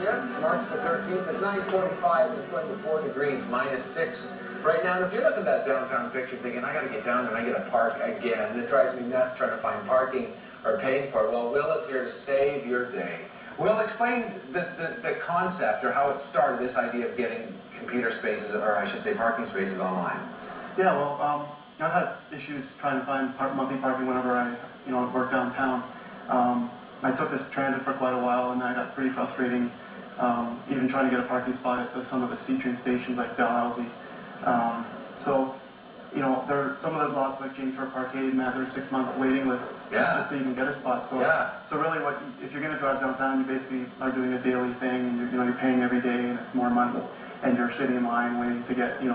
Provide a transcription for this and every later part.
Yep, March the 13th. It's 9:45 and it's going to 4 degrees, -6 right now. And if you're looking at that downtown picture thinking, I got to get down there and I got to park again, it drives me nuts trying to find parking or paying for it. Well, Will is here to save your day. Will, explain the concept or how it started, this idea of getting computer spaces, or I should say parking spaces online. Yeah, well, I've had issues trying to find monthly parking whenever I work downtown. I took this transit for quite a while, and I got pretty frustrating, even trying to get a parking spot at some of the C-train stations like Dalhousie. So, some of the lots like James Shore Parkade, man, there's 6-month waiting lists just to even get a spot. So, so really, if you're going to drive downtown, you basically are doing a daily thing, and you're paying every day, and it's more money, and you're sitting in line waiting to get in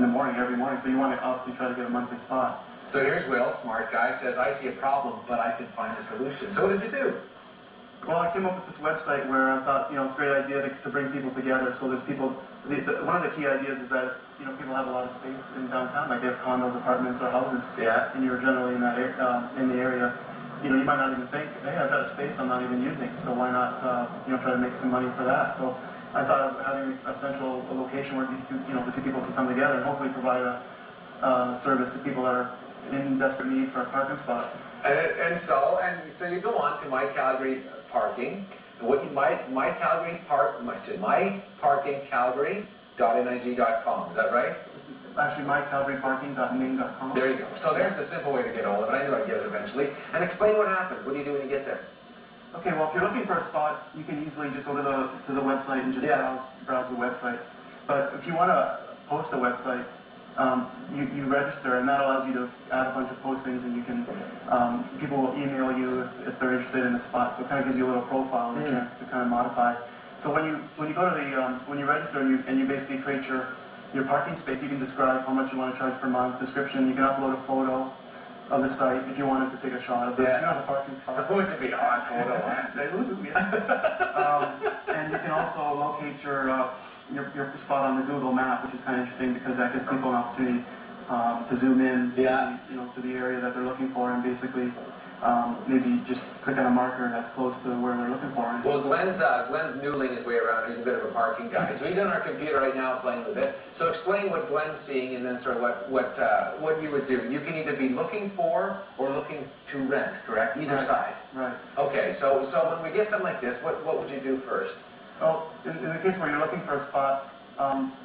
the morning every morning. So you want to obviously try to get a monthly spot. So here's Will, smart guy, says, I see a problem, but I can find a solution. So what did you do? Well, I came up with this website where I thought, it's a great idea to bring people together. So there's people, one of the key ideas is that, people have a lot of space in downtown, like they have condos, apartments, or houses. Yeah. And you're generally in that in the area. You might not even think, hey, I've got a space I'm not even using, so why not, try to make some money for that. So I thought of having a central location where these two, the two people can come together and hopefully provide a service to people that are in desperate need for a parking spot. And so you go on to My Calgary Parking. myparkingcalgary.nig.com. Is that right? It's actually mycalgaryparking.ning.com. There you go. So there's a simple way to get hold of it. I knew I'd get it eventually. And explain what happens. What do you do when you get there? Okay, well, if you're looking for a spot, you can easily just go to the website and just browse the website. But if you want to post a website, you register, and that allows you to add a bunch of postings, and you can people will email you if they're interested in a spot. So it kind of gives you a little profile and a chance to kind of modify. So when you go to when you register and you basically create your parking space, you can describe how much you want to charge per month. Description. You can upload a photo of the site if you wanted to take a shot of the parking spot. It would be a hot photo. They would, and you can also locate your spot on the Google map, which is kind of interesting because that gives people an opportunity to zoom in to the area that they're looking for, and basically maybe just click on a marker that's close to where they're looking for. Well, Glenn's noodling his way around. He's a bit of a parking guy, so he's on our computer right now playing with it. So explain what Glenn's seeing, and then sort of what you would do. You can either be looking for or looking to rent, correct? Either side. Right. Okay. So when we get something like this, what would you do first? Well, in the case where you're looking for a spot,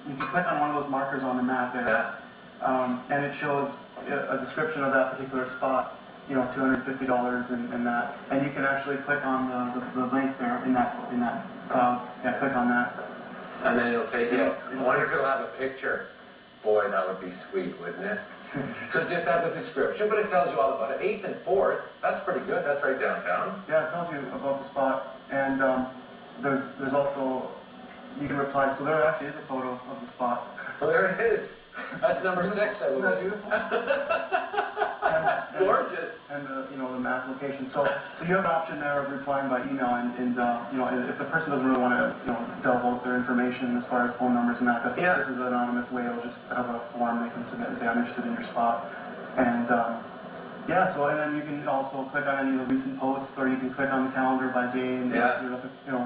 you can click on one of those markers on the map there, and it shows a description of that particular spot. $250 and that, and you can actually click on the link there in that click on that, and then it'll take you. I wonder if it'll have a picture. Boy, that would be sweet, wouldn't it? So it just has a description, but it tells you all about it. 8th and 4th, that's pretty good. That's right downtown. Yeah, it tells you about the spot, and there's also, you can reply. So there actually is a photo of the spot. Well, there it is. That's number 6, I believe. That's gorgeous. And the map location. So you have an option there of replying by email, and if the person doesn't really want to delve out their information as far as phone numbers and that, but this is an anonymous way. It'll just have a form they can submit and say, I'm interested in your spot, and and then you can also click on any of the recent posts, or you can click on the calendar by day and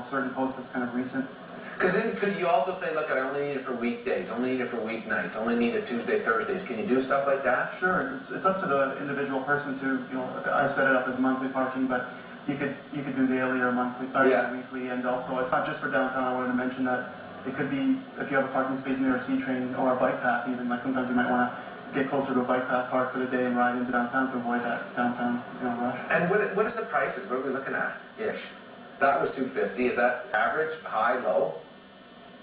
certain posts that's kind of recent. Because then could you also say, look, I only need it for weekdays, only need it for weeknights, only need it Tuesday, Thursdays. Can you do stuff like that? Sure. It's up to the individual person to, I set it up as monthly parking, but you could do daily or monthly, or weekly, and also it's not just for downtown. I wanted to mention that it could be if you have a parking space near a C-train or a bike path even, like sometimes you might want to get closer to a bike path, park for the day and ride into downtown to avoid that downtown rush. And what is the prices? What are we looking at, ish? That was $250. Is that average, high, low?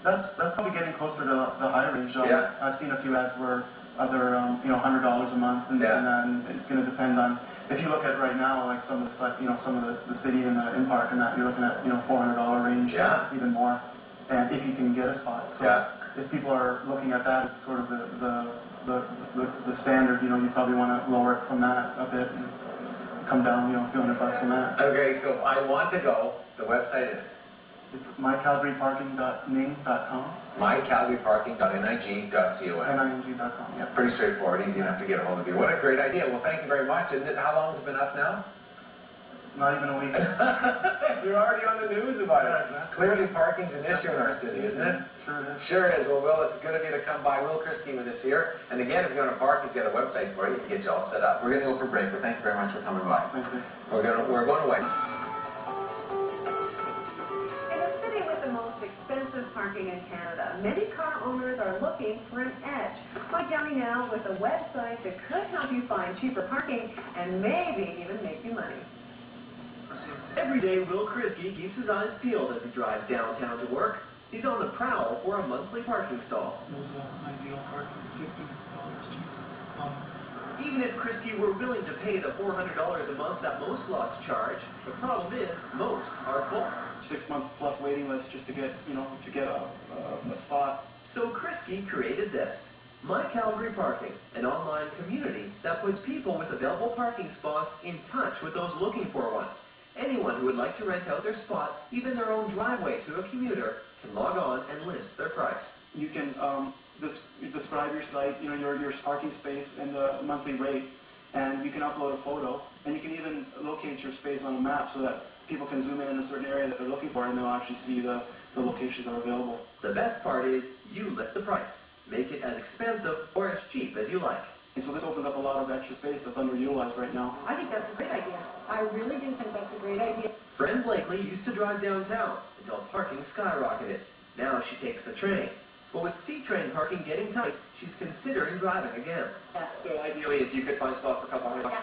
That's probably getting closer to the higher range. I've seen a few ads where other $100 a month, and it's going to depend on. If you look at right now, like some of the city and the in-park and that, you're looking at $400 range, even more, and if you can get a spot. So if people are looking at that as sort of the standard, you probably want to lower it from that a bit and come down, a few $100 from that. Okay, so if I want to go, the website is? It's mycalgaryparking.ning.com. mycalgaryparking.nig.com. ning.com, yeah. Pretty straightforward, easy enough to get a hold of you. What a great idea. Well, thank you very much. And how long has it been up now? Not even a week. You're already on the news about Yeah, it. exactly. Clearly parking's an issue in our city, isn't it? Sure it is. Sure is. Well, Will, it's good of you to come by. Will Krisky with us here. And again, if you want to park, he's got a website for you. He can get you all set up. We're going to go for a break, but thank you very much for coming by. Thanks, Dave. We're going away. In a city with the most expensive parking in Canada, many car owners are looking for an edge. Like Yummy Now with a website that could help you find cheaper parking and maybe even make you money. Every day, Will Krisky keeps his eyes peeled as he drives downtown to work. He's on the prowl for a monthly parking stall. Ideal parking, $60. Even if Krisky were willing to pay the $400 a month that most lots charge, the problem is most are full. 6 month plus waiting list just to get, a spot. So Krisky created this, My Calgary Parking, an online community that puts people with available parking spots in touch with those looking for one. Anyone who would like to rent out their spot, even their own driveway to a commuter, can log on and list their price. You can describe your site, your parking space and the monthly rate, and you can upload a photo, and you can even locate your space on a map so that people can zoom in a certain area that they're looking for, and they'll actually see the locations that are available. The best part is you list the price. Make it as expensive or as cheap as you like. And so this opens up a lot of extra space that's underutilized right now. I think that's a great idea. I really do think that's a great idea. Friend Blakely used to drive downtown until parking skyrocketed. Now she takes the train. But with C-train parking getting tight, she's considering driving again. Yeah. So ideally, if you could find a spot for a couple $100. Yeah.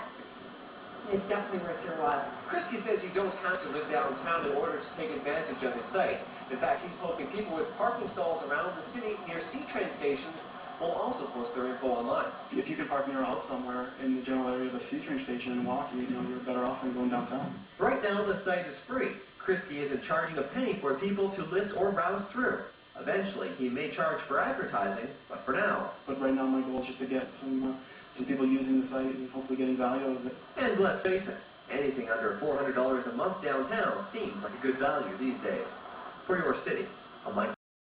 It's definitely worth your while. Krisky says you don't have to live downtown in order to take advantage of his site. In fact, he's hoping people with parking stalls around the city near C-train stations will also post their info online. If you can park near a house somewhere in the general area of the C-train station and walk, you're better off than going downtown. Right now, the site is free. Krisky isn't charging a penny for people to list or browse through. Eventually, he may charge for advertising, but for now. But right now, my goal is just to get some people using the site and hopefully getting value out of it. And let's face it, anything under $400 a month downtown seems like a good value these days. For your city, I'm Mike